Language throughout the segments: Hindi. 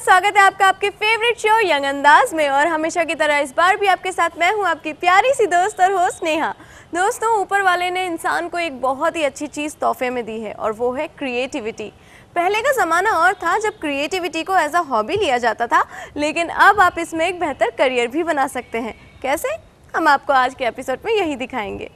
स्वागत है आपका आपके फेवरेट शो यंग अंदाज में। और हमेशा की तरह इस बार भी आपके साथ मैं हूं आपकी प्यारी सी दोस्त और होस्ट नेहा। दोस्तों, ऊपर वाले ने इंसान को एक बहुत ही अच्छी चीज़ तोहफे में दी है और वो है क्रिएटिविटी। पहले का ज़माना और था जब क्रिएटिविटी को एज अ हॉबी लिया जाता था, लेकिन अब आप इसमें एक बेहतर करियर भी बना सकते हैं। कैसे? हम आपको आज के एपिसोड में यही दिखाएंगे।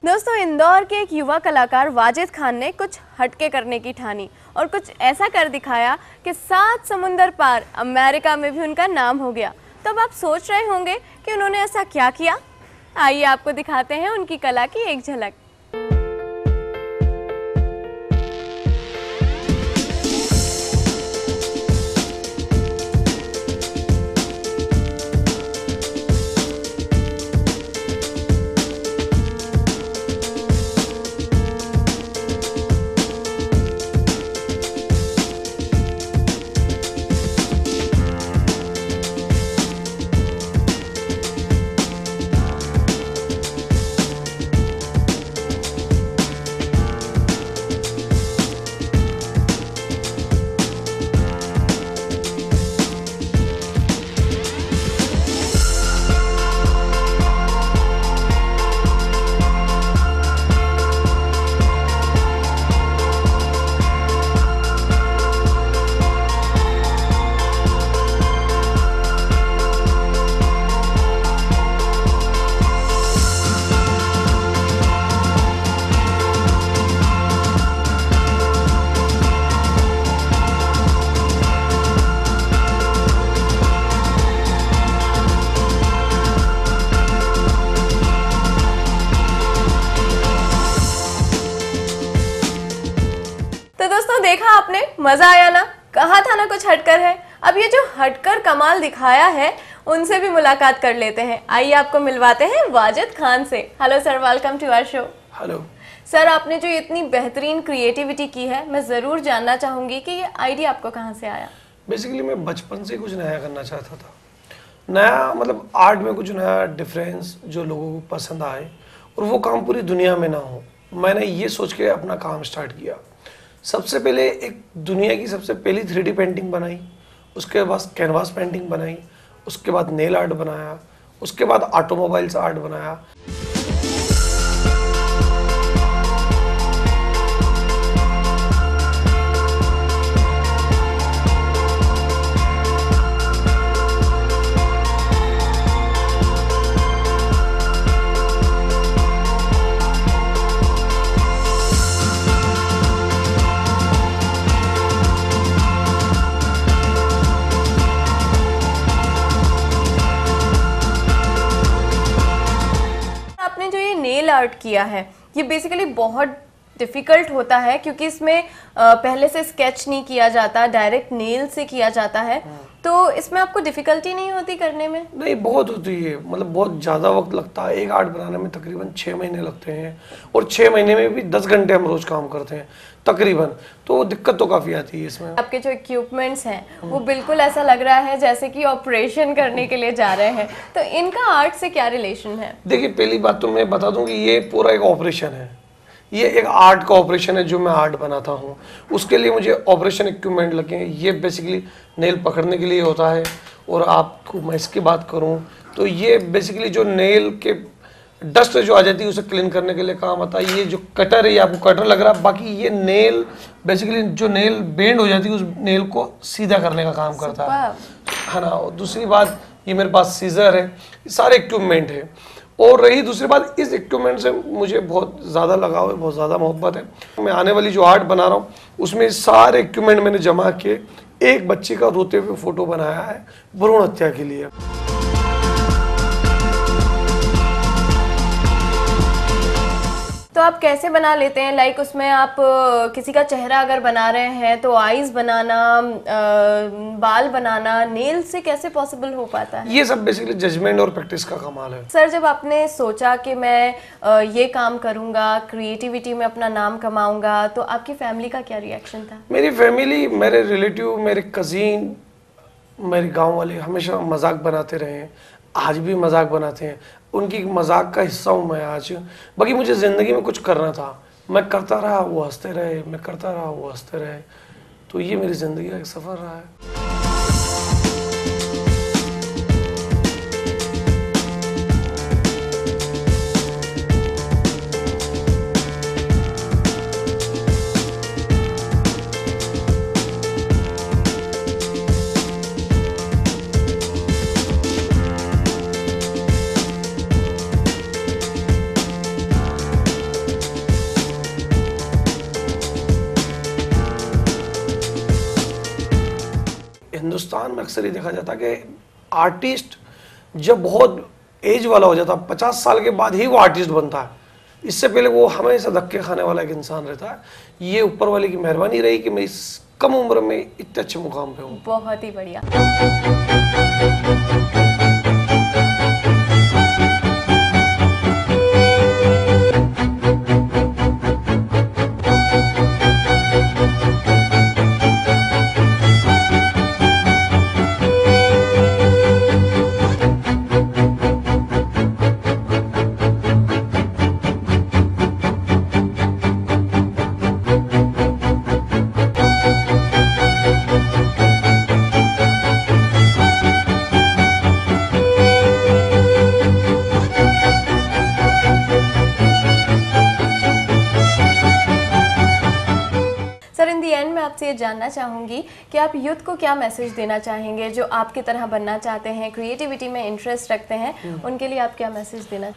दोस्तों, इंदौर के एक युवा कलाकार वाजिद खान ने कुछ हटके करने की ठानी और कुछ ऐसा कर दिखाया कि 7 समुंदर पार अमेरिका में भी उनका नाम हो गया। तो अब आप सोच रहे होंगे कि उन्होंने ऐसा क्या किया। आइए आपको दिखाते हैं उनकी कला की एक झलक। देखा आपने, मजा आया ना? कहा था ना कुछ हटकर है। अब ये जो हटकर कमाल दिखाया है उनसे भी मुलाकात कर लेते हैं। आइए आपको मिलवाते हैं वाजिद खान से। Hello sir, welcome to our show. Hello sir, आपने जो इतनी बेहतरीन क्रिएटिविटी की है, मैं ज़रूर जानना चाहूँगी कि ये आइडिया आपको कहाँ से आया। बेसिकली मैं बचपन से कुछ नया करना चाहता था। नया मतलब आर्ट में कुछ नया डिफरेंस जो लोगों को पसंद आए और वो काम पूरी दुनिया में ना हो। मैंने ये सोच के अपना काम स्टार्ट किया। सबसे पहले एक दुनिया की सबसे पहली 3D पेंटिंग बनाई, उसके बाद कैनवास पेंटिंग बनाई, उसके बाद नेल आर्ट बनाया, उसके बाद ऑटोमोबाइल्स आर्ट बनाया। नेल आर्ट किया है, ये बेसिकली बहुत डिफ़िकल्ट होता है क्योंकि इसमें पहले से स्केच नहीं किया जाता, डायरेक्ट नेल से किया जाता है। तो इसमें आपको डिफ़िकल्टी नहीं होती करने में? नहीं, बहुत होती है। मतलब बहुत ज़्यादा वक्त लगता है। एक आर्ट बनाने में तकरीबन 6 महीने लगते हैं और 6 महीने में भी 10 घंटे हम रोज़ काम करते हैं तकरीबन। तो दिक्कत तो काफ़ी आती है इसमें। आपके जो इक्विपमेंट्स हैं वो बिल्कुल ऐसा लग रहा है जैसे कि ऑपरेशन करने के लिए जा रहे हैं। तो इनका आर्ट से क्या रिलेशन है? देखिए, पहली बात तो मैं बता दूं कि ये पूरा एक ऑपरेशन है। ये एक आर्ट का ऑपरेशन है जो मैं आर्ट बनाता हूँ। उसके लिए मुझे ऑपरेशन इक्विपमेंट लगे हैं। ये बेसिकली नेल पकड़ने के लिए होता है। और आपको मैं इसकी बात करूँ तो ये बेसिकली जो नेल के डस्ट जो आ जाती है उसे क्लीन करने के लिए काम आता है। ये जो कटर है, ये आपको कटर लग रहा है, बाकी ये नेल बेसिकली जो नेल बेंड हो जाती है उस नेल को सीधा करने का काम करता है ना। और दूसरी बात, ये मेरे पास सीजर है, सारे इक्विपमेंट है। और रही दूसरी बात, इस इक्विपमेंट से मुझे बहुत ज़्यादा लगाव है, बहुत ज़्यादा मोहब्बत है। मैं आने वाली जो आर्ट बना रहा हूँ उसमें सारे इक्विपमेंट मैंने जमा के एक बच्चे का रोते हुए फोटो बनाया है भ्रूण हत्या के लिए। तो आप कैसे बना लेते हैं? लाइक उसमें आप किसी का चेहरा अगर बना रहे हैं तो आईज बनाना, बाल बनाना, नेल से कैसे पॉसिबल हो पाता है? ये सब बेसिकली जजमेंट और प्रैक्टिस का कमाल है। सर, जब आपने सोचा कि मैं ये काम करूंगा, क्रिएटिविटी में अपना नाम कमाऊंगा, तो आपकी फैमिली का क्या रिएक्शन था? मेरी फैमिली, मेरे रिलेटिव, मेरे कज़िन, मेरे गांव वाले हमेशा मजाक बनाते रहे हैं, आज भी मजाक बनाते हैं। उनकी मजाक का हिस्सा हूँ मैं आज। बाकी मुझे ज़िंदगी में कुछ करना था, मैं करता रहा, वो हंसते रहे, मैं करता रहा, वो हंसते रहे। तो ये मेरी ज़िंदगी का एक सफ़र रहा है। हिंदुस्तान में अक्सर ये देखा जाता है कि आर्टिस्ट जब बहुत एज वाला हो जाता है, 50 साल के बाद ही वो आर्टिस्ट बनता है। इससे पहले वो हमेशा धक्के खाने वाला एक इंसान रहता है। ये ऊपर वाले की मेहरबानी रही कि मैं इस कम उम्र में इतने अच्छे मुकाम पे हूँ। बहुत ही बढ़िया। आपसे ये जानना चाहूँगी कि आप यूथ को क्या मैसेज देना चाहेंगे जो आपकी तरह बनना चाहते हैं, क्रिएटिविटी में इंटरेस्ट रखते हैं, उनके लिए आप क्या मैसेज देना?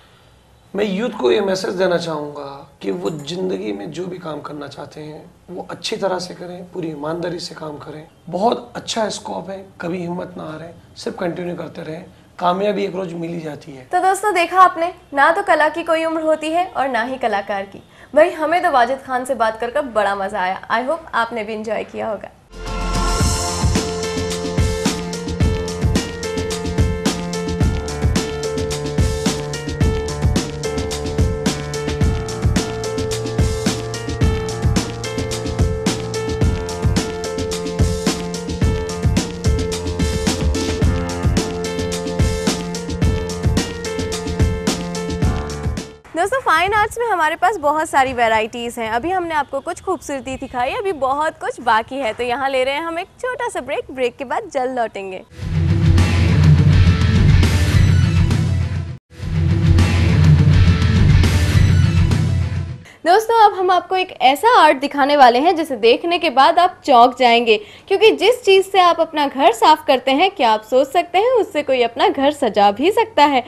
मैं यूथ को ये मैसेज देना चाहूँगा कि वो ज़िंदगी में जो भी काम करना चाहते हैं वो अच्छी तरह से करें, पूरी ईमानदारी से काम करें। बहुत अच्छा स्कोप है, कभी हिम्मत ना हारें, सिर्फ कंटिन्यू करते रहें, कामयाबी एक रोज मिल ही जाती है। तो दोस्तों देखा आपने, ना तो कला की कोई उम्र होती है और ना ही कलाकार की। भाई हमें तो वाजिद खान से बात कर बड़ा मजा आया। आई होप आपने भी इंजॉय किया होगा। दोस्तों फाइन आर्ट्स में हमारे पास बहुत सारी वैरायटीज़ हैं। अभी हमने आपको कुछ खूबसूरती दिखाई, अभी बहुत कुछ बाकी है। तो यहाँ ले रहे हैं हम एक छोटा सा ब्रेक। ब्रेक के बाद जल्द लौटेंगे। दोस्तों अब हम आपको एक ऐसा आर्ट दिखाने वाले हैं जिसे देखने के बाद आप चौंक जाएंगे, क्योंकि जिस चीज़ से आप अपना घर साफ करते हैं, क्या आप सोच सकते हैं उससे कोई अपना घर सजा भी सकता है।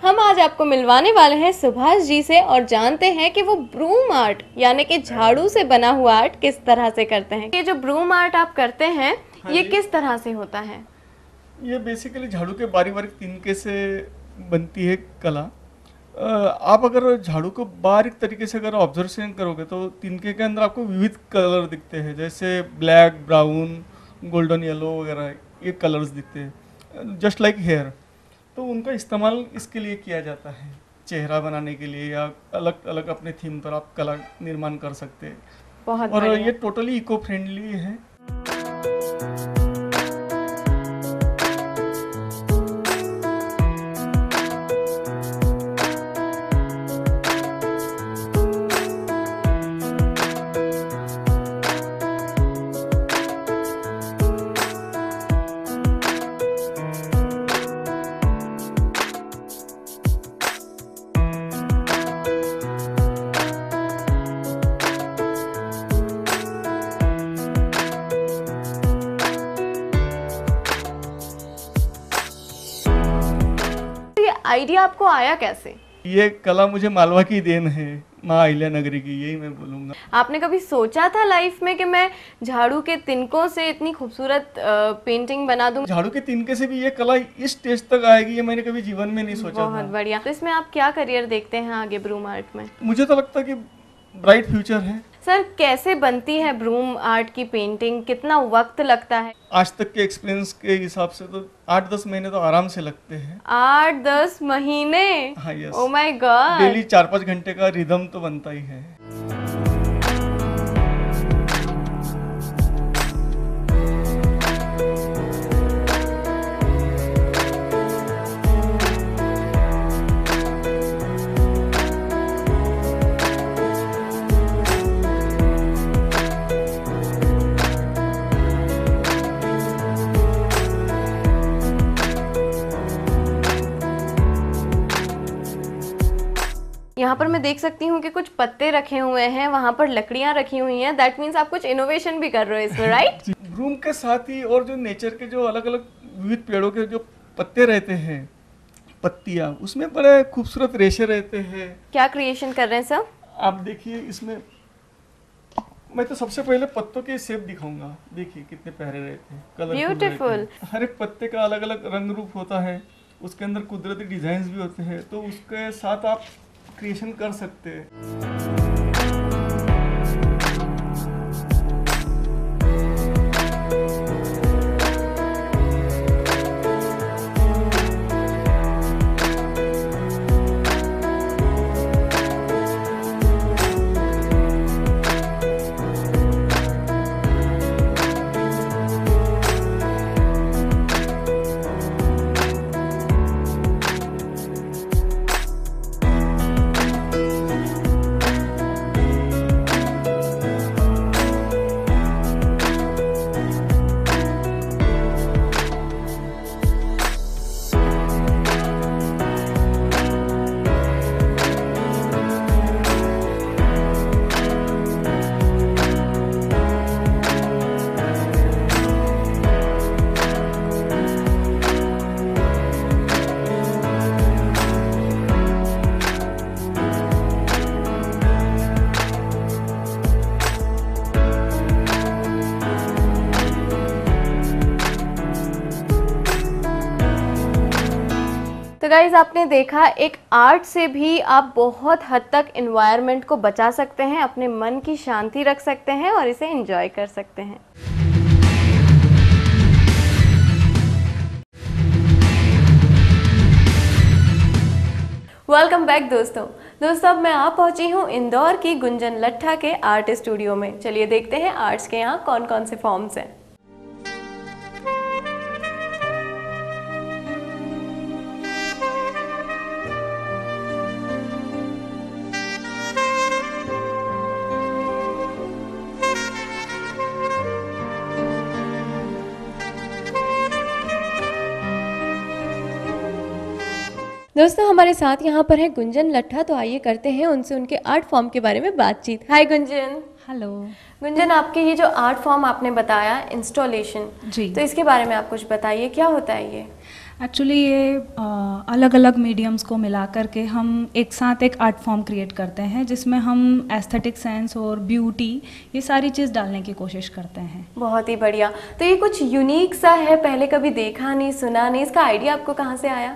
हम आज आपको मिलवाने वाले हैं सुभाष जी से और जानते हैं कि वो ब्रूम आर्ट यानी कि झाड़ू से बना हुआ आर्ट किस तरह से करते हैं। ये जो ब्रूम आर्ट आप करते हैं, ये किस तरह से होता है? ये बेसिकली झाड़ू के बारीक बारीक तिनके से बनती है कला। आप अगर झाड़ू को बारीक तरीके से अगर ऑब्जर्वेशन करोगे तो तिनके के अंदर आपको विविध कलर दिखते हैं, जैसे ब्लैक, ब्राउन, गोल्डन येलो वगैरह ये कलर्स दिखते हैं, जस्ट लाइक हेयर। तो उनका इस्तेमाल इसके लिए किया जाता है, चेहरा बनाने के लिए या अलग अलग अपने थीम पर आप कला निर्माण कर सकते हैं। बहुत और ये टोटली इको फ्रेंडली है। आइडिया आपको आया कैसे? ये कला मुझे मालवा की देन है, माँ अहिल्या नगरी की, यही मैं बोलूँगा। आपने कभी सोचा था लाइफ में कि मैं झाड़ू के तिनकों से इतनी खूबसूरत पेंटिंग बना दूं? झाड़ू के तिनके से भी ये कला इस स्टेज तक आएगी, ये मैंने कभी जीवन में नहीं सोचा बहुत था। बढ़िया। तो इसमें आप क्या करियर देखते हैं आगे ब्रूम आर्ट में? मुझे तो लगता है कि ब्राइट फ्यूचर है। सर, कैसे बनती है ब्रूम आर्ट की पेंटिंग? कितना वक्त लगता है? आज तक के एक्सपीरियंस के हिसाब से तो 8-10 महीने तो आराम से लगते हैं। 8-10 महीने? हाँ, yes. Oh my God. Daily 4-5 घंटे का रिदम तो बनता ही है। यहाँ पर मैं देख सकती हूँ कि कुछ पत्ते रखे हुए हैं, वहाँ पर लकड़ियाँ रखी हुई हैं। दैट मीन्स आप कुछ इनोवेशन भी कर रहे हो इसमें, राइट? ब्रूम के साथ ही और जो नेचर के जो अलग अलग विविध पेड़ों के जो पत्ते रहते हैं, पत्तियाँ, उसमें बड़े खूबसूरत रेशे रहते हैं। क्या क्रिएशन कर रहे हैं सर? आप देखिए, इसमें मैं तो सबसे पहले पत्तों के शेप दिखाऊंगा। देखिए कितने प्यारे रहते हैं, कलरफुल Beautiful। रहते हैं। हर एक पत्ते का अलग अलग रंग रूप होता है, उसके अंदर कुदरती डिजाइन भी होते हैं, तो उसके साथ आप क्रिएशन कर सकते हैं। तो गाइज, आपने देखा एक आर्ट से भी आप बहुत हद तक एनवायरनमेंट को बचा सकते हैं, अपने मन की शांति रख सकते हैं और इसे एंजॉय कर सकते हैं। वेलकम बैक दोस्तों। अब मैं आ पहुंची हूं इंदौर की गुंजन लट्ठा के आर्ट स्टूडियो में। चलिए देखते हैं आर्ट्स के यहाँ कौन कौन से फॉर्म्स हैं। दोस्तों, हमारे साथ यहाँ पर है गुंजन लट्ठा, तो आइए करते हैं उनसे उनके आर्ट फॉर्म के बारे में बातचीत। हाय गुंजन। हेलो। गुंजन, आपके ये जो आर्ट फॉर्म आपने बताया इंस्टॉलेशन, जी, तो इसके बारे में आप कुछ बताइए, क्या होता है ये? एक्चुअली ये अलग अलग मीडियम्स को मिला करके हम एक साथ एक आर्ट फॉर्म क्रिएट करते हैं, जिसमें हम एस्थेटिक सेंस और ब्यूटी ये सारी चीज़ डालने की कोशिश करते हैं। बहुत ही बढ़िया। तो ये कुछ यूनिक सा है, पहले कभी देखा नहीं, सुना नहीं, इसका आइडिया आपको कहाँ से आया?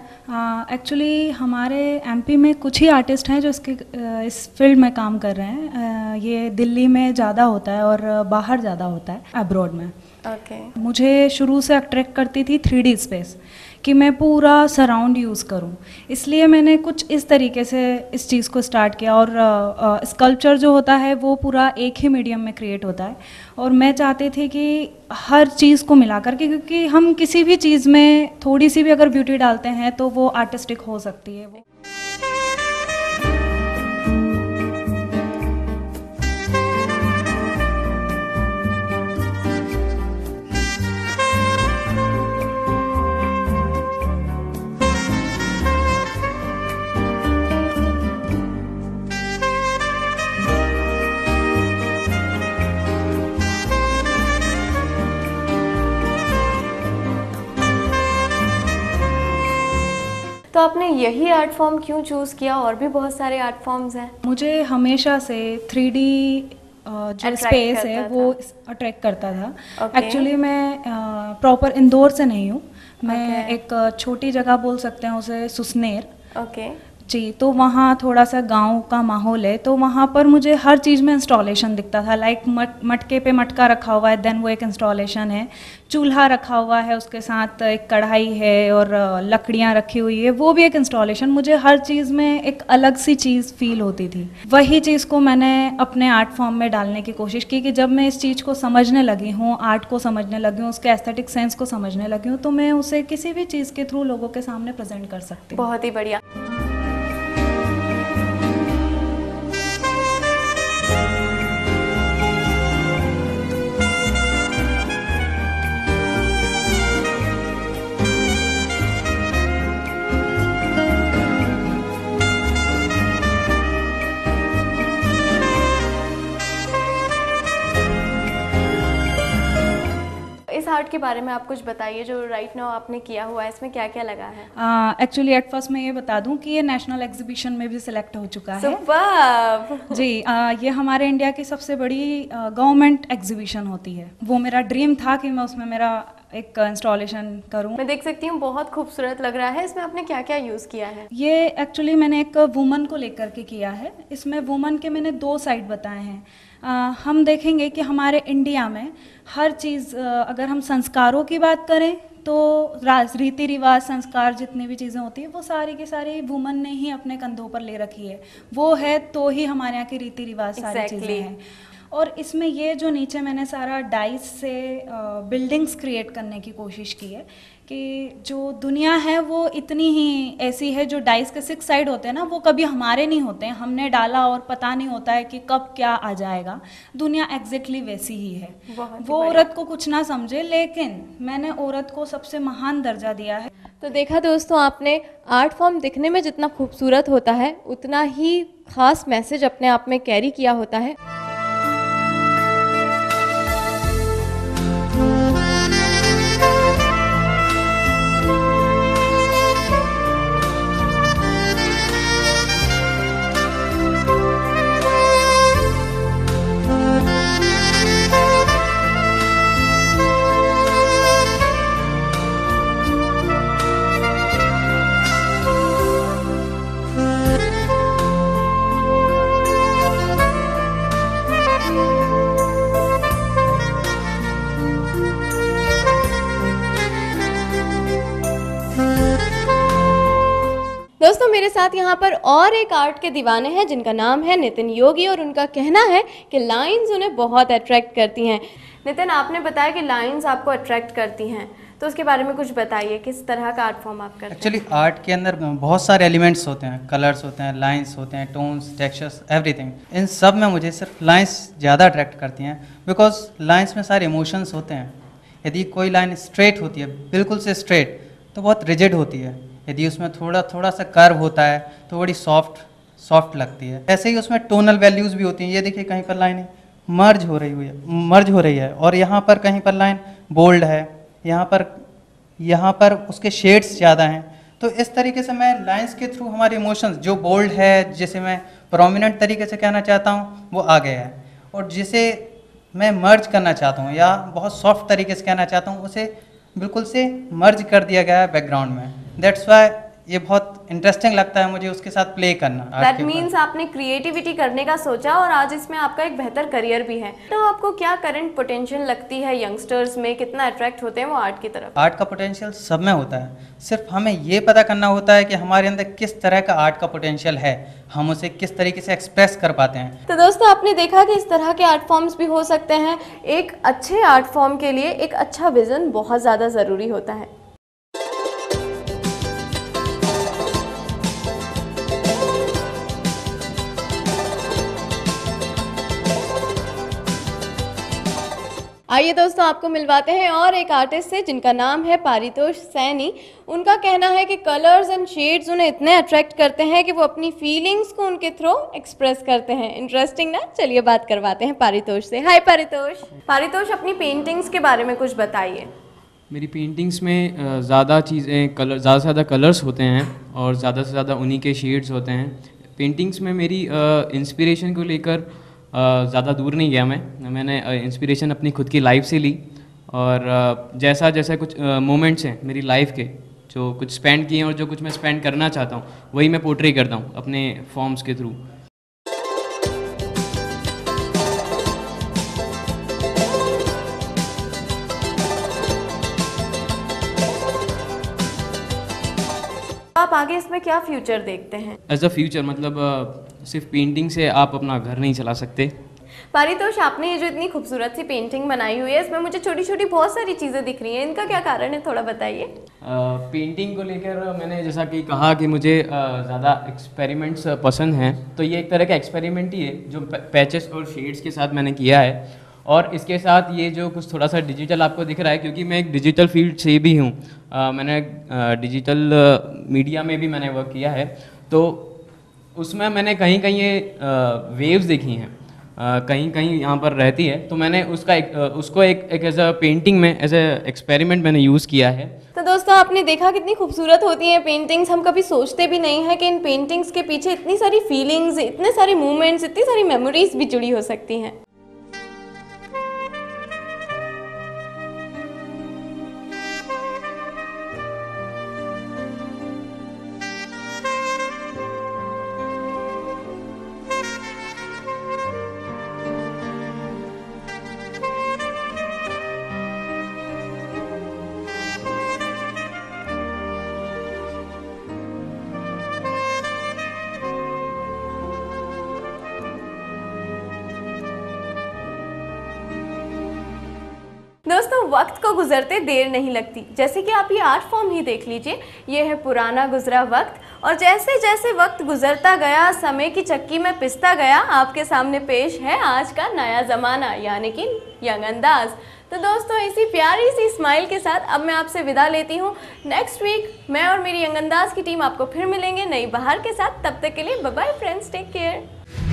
एक्चुअली हमारे एमपी में कुछ ही आर्टिस्ट हैं जो इस फील्ड में काम कर रहे हैं। ये दिल्ली में ज़्यादा होता है और बाहर ज़्यादा होता है, अब्रॉड में। मुझे शुरू से अट्रैक्ट करती थी 3D स्पेस, कि मैं पूरा सराउंड यूज़ करूं, इसलिए मैंने कुछ इस तरीके से इस चीज़ को स्टार्ट किया। और स्कल्पचर जो होता है वो पूरा एक ही मीडियम में क्रिएट होता है, और मैं चाहती थी कि हर चीज़ को मिला करके, क्योंकि हम किसी भी चीज़ में थोड़ी सी भी अगर ब्यूटी डालते हैं तो वो आर्टिस्टिक हो सकती है। वो तो आपने यही आर्ट फॉर्म क्यों चूज़ किया? और भी बहुत सारे आर्ट फॉर्म्स हैं। मुझे हमेशा से 3D जो स्पेस है वो अट्रैक्ट करता था। एक्चुअली मैं प्रॉपर इंदौर से नहीं हूँ, मैं एक छोटी जगह बोल सकते हैं उसे, सुसनेर। जी, तो वहाँ थोड़ा सा गांव का माहौल है, तो वहाँ पर मुझे हर चीज़ में इंस्टॉलेशन दिखता था। लाइक मटके पे मटका रखा हुआ है, देन वो एक इंस्टॉलेशन है, चूल्हा रखा हुआ है, उसके साथ एक कढ़ाई है और लकड़ियाँ रखी हुई है, वो भी एक इंस्टॉलेशन। मुझे हर चीज़ में एक अलग सी चीज़ फील होती थी। वही चीज़ को मैंने अपने आर्ट फॉर्म में डालने की कोशिश की कि जब मैं इस चीज़ को समझने लगी हूँ, आर्ट को समझने लगी हूँ, उसके एस्थेटिक सेंस को समझने लगी हूँ, तो मैं उसे किसी भी चीज़ के थ्रू लोगों के सामने प्रेजेंट कर सकती हूँ। बहुत ही बढ़िया। इस आर्ट के बारे में आप कुछ बताइए जो राइट नाउ आपने किया हुआ है, इसमें क्या क्या लगा है? एक्चुअली एट फर्स्ट मैं ये बता दूं कि ये नेशनल एग्जीबिशन में भी सिलेक्ट हो चुका है। सुपर्ब! जी, ये हमारे इंडिया की सबसे बड़ी गवर्नमेंट एग्जीबिशन होती है। वो मेरा ड्रीम था कि मैं उसमें मेरा एक इंस्टॉलेशन करूं। मैं देख सकती हूँ, बहुत खूबसूरत लग रहा है। इसमें आपने क्या क्या यूज़ किया है? ये एक्चुअली मैंने एक वुमन को लेकर के किया है। इसमें वुमन के मैंने 2 साइड बताए हैं। हम देखेंगे कि हमारे इंडिया में हर चीज़, अगर हम संस्कारों की बात करें तो रीति रिवाज, संस्कार, जितनी भी चीज़ें होती हैं वो सारी की सारी वुमन ने ही अपने कंधों पर ले रखी है। वो है तो ही हमारे यहाँ की रीति रिवाज सारी चीज़ें हैं। और इसमें ये जो नीचे मैंने सारा डाइस से बिल्डिंग्स क्रिएट करने की कोशिश की है कि जो दुनिया है वो इतनी ही ऐसी है, जो डाइस के 6 साइड होते हैं ना, वो कभी हमारे नहीं होते हैं, हमने डाला और पता नहीं होता है कि कब क्या आ जाएगा। दुनिया एग्जैक्टली वैसी ही है। वो औरत को कुछ ना समझे, लेकिन मैंने औरत को सबसे महान दर्जा दिया है। तो देखा दोस्तों आपने, आर्ट फॉर्म दिखने में जितना खूबसूरत होता है उतना ही खास मैसेज अपने आप में कैरी किया होता है। दोस्तों मेरे साथ यहाँ पर और एक आर्ट के दीवाने हैं जिनका नाम है नितिन योगी, और उनका कहना है कि लाइंस उन्हें बहुत अट्रैक्ट करती हैं। नितिन, आपने बताया कि लाइंस आपको अट्रैक्ट करती हैं, तो उसके बारे में कुछ बताइए, किस तरह का आर्ट फॉर्म आप करते हैं? एक्चुअली आर्ट के अंदर बहुत सारे एलिमेंट्स होते हैं, कलर्स होते हैं, लाइंस होते हैं, टोन्स, टेक्सचर्स, एवरीथिंग। इन सब में मुझे सिर्फ लाइंस ज़्यादा अट्रैक्ट करती हैं, बिकॉज लाइंस में सारे इमोशंस होते हैं। यदि कोई लाइन स्ट्रेट होती है, बिल्कुल से स्ट्रेट, तो बहुत रिजिड होती है। यदि उसमें थोड़ा सा कर्व होता है तो बड़ी सॉफ्ट लगती है। ऐसे ही उसमें टोनल वैल्यूज़ भी होती हैं। ये देखिए, कहीं पर लाइन मर्ज हो रही है और यहाँ पर कहीं पर लाइन बोल्ड है, यहाँ पर उसके शेड्स ज़्यादा हैं। तो इस तरीके से मैं लाइंस के थ्रू हमारे इमोशंस, जो बोल्ड है, जिसे मैं प्रोमिनेंट तरीके से कहना चाहता हूँ, वो आ गया है, और जिसे मैं मर्ज करना चाहता हूँ या बहुत सॉफ्ट तरीके से कहना चाहता हूँ, उसे बिल्कुल से मर्ज कर दिया गया है बैकग्राउंड में। दैट्स वाई ये बहुत इंटरेस्टिंग लगता है मुझे उसके साथ प्ले करना। दैट मीन्स आपने क्रिएटिविटी करने का सोचा और आज इसमें आपका एक बेहतर करियर भी है। तो आपको क्या करंट पोटेंशियल लगती है यंगस्टर्स में, कितना अट्रैक्ट होते हैं वो आर्ट की तरफ? आर्ट का पोटेंशियल सब में होता है, सिर्फ हमें ये पता करना होता है कि हमारे अंदर किस तरह का आर्ट का पोटेंशियल है, हम उसे किस तरीके से एक्सप्रेस कर पाते हैं। तो दोस्तों आपने देखा कि इस तरह के आर्ट फॉर्म्स भी हो सकते हैं। एक अच्छे आर्ट फॉर्म के लिए एक अच्छा विजन बहुत ज़्यादा ज़रूरी होता है। आइए दोस्तों आपको मिलवाते हैं और एक आर्टिस्ट से जिनका नाम है पारितोष सैनी। उनका कहना है कि कलर्स एंड शेड्स उन्हें इतने अट्रैक्ट करते हैं कि वो अपनी फीलिंग्स को उनके थ्रू एक्सप्रेस करते हैं। इंटरेस्टिंग ना? चलिए बात करवाते हैं पारितोष से। हाय पारितोष। पारितोष, अपनी पेंटिंग्स के बारे में कुछ बताइए। मेरी पेंटिंग्स में ज़्यादा चीज़ें ज़्यादा से ज़्यादा कलर्स होते हैं और ज़्यादा से ज़्यादा उन्हीं के शेड्स होते हैं। पेंटिंग्स में मेरी इंस्पिरेशन को लेकर ज़्यादा दूर नहीं गया मैंने इंस्पिरेशन अपनी खुद की लाइफ से ली और जैसा जैसा कुछ मोमेंट्स हैं मेरी लाइफ के जो कुछ स्पेंड किए हैं और जो कुछ मैं स्पेंड करना चाहता हूँ वही मैं पोर्ट्रे करता हूँ अपने फॉर्म्स के थ्रू। आप आगे इसमें क्या फ्यूचर देखते हैं? एज अ फ्यूचर मतलब सिर्फ पेंटिंग से आप अपना घर नहीं चला सकते। पारितोष, आपने ये जो इतनी खूबसूरत सी पेंटिंग बनाई हुई है इसमें मुझे छोटी छोटी बहुत सारी चीज़ें दिख रही हैं, इनका क्या कारण है, थोड़ा बताइए। पेंटिंग को लेकर मैंने जैसा कि कहा कि मुझे ज़्यादा एक्सपेरिमेंट्स पसंद हैं, तो ये एक तरह का एक्सपेरिमेंट ही है जो पैचेस और शेड्स के साथ मैंने किया है। और इसके साथ ये जो कुछ थोड़ा सा डिजिटल आपको दिख रहा है, क्योंकि मैं एक डिजिटल फील्ड से भी हूँ, मैंने डिजिटल मीडिया में भी मैंने वर्क किया है, तो उसमें मैंने कहीं कहीं ये वेव्स देखी हैं, कहीं कहीं यहाँ पर रहती है, तो मैंने उसको एक एज अ पेंटिंग में एज अ एक्सपेरिमेंट मैंने यूज़ किया है। तो दोस्तों आपने देखा कितनी खूबसूरत होती हैं पेंटिंग्स। हम कभी सोचते भी नहीं हैं कि इन पेंटिंग्स के पीछे इतनी सारी फीलिंग्स, इतने सारे मूवमेंट्स, इतनी सारी मेमोरीज भी जुड़ी हो सकती हैं। दोस्तों वक्त को गुजरते देर नहीं लगती, जैसे कि आप ये आर्ट फॉर्म ही देख लीजिए, ये है पुराना गुजरा वक्त, और जैसे जैसे वक्त गुजरता गया, समय की चक्की में पिसता गया, आपके सामने पेश है आज का नया ज़माना, यानी कि यंग अंदाज। तो दोस्तों इसी प्यारी सी स्माइल के साथ अब मैं आपसे विदा लेती हूँ। नेक्स्ट वीक मैं और मेरी यंग अंदाज की टीम आपको फिर मिलेंगे नई बहार के साथ। तब तक के लिए bye bye friends, take care.